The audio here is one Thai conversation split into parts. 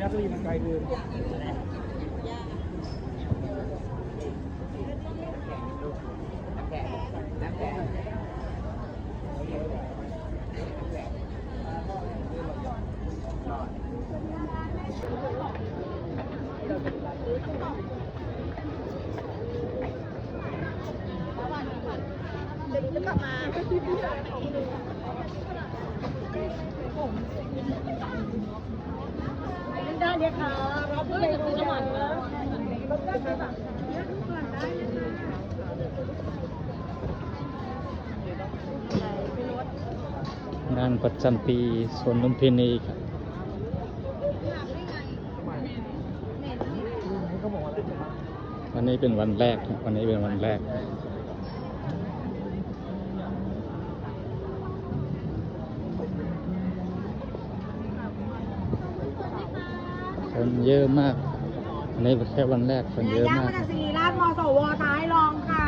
ครับตัวมันไกลเกินจะกลับมาได้เลยค่ะรับเพื่อนกับน้ำมันงานประจำปีสวนลุมพินีครับวันนี้เป็นวันแรกครับวันนี้เป็นวันแรกคนเยอะมากอันนี้แค่วันแรกคนเยอะมาก ศิริราชมสวท้ายรองค่ะ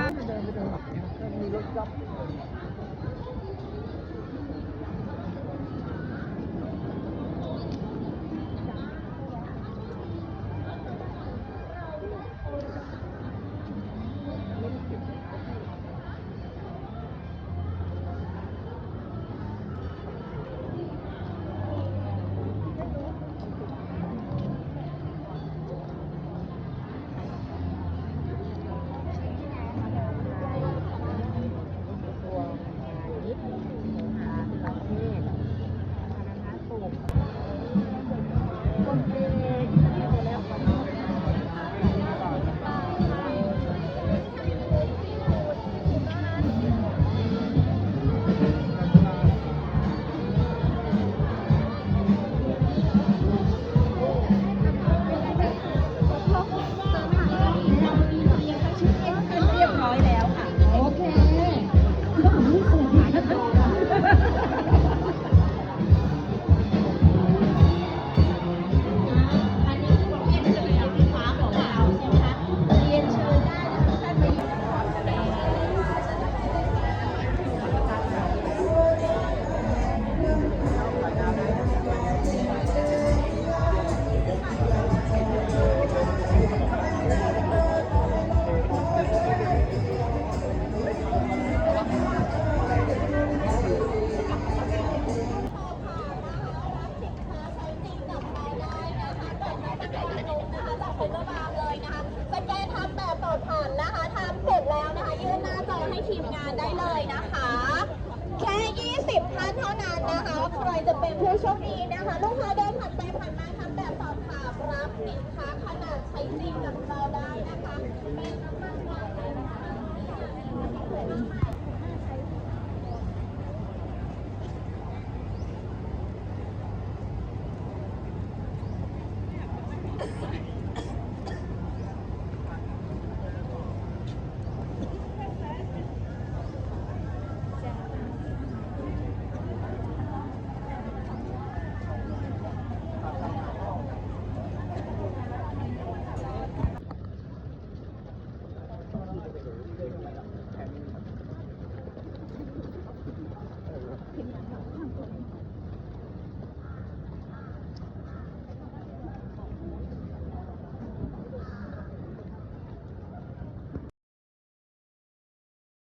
สแกนทำแบบสอบถามนะคะทำเสร็จแล้วนะคะยื่นหน้าจอให้ทีมงานได้เลยนะคะแค่20 ท่านเท่านั้นนะคะใครจะเป็นผู้โชคดีนะคะลูกค้าเดินผ่านไปผ่านมาทำแบบสอบถามรับสินค้าขนาดใช้จริงกับเราได้นะคะเป็นน้ำมัน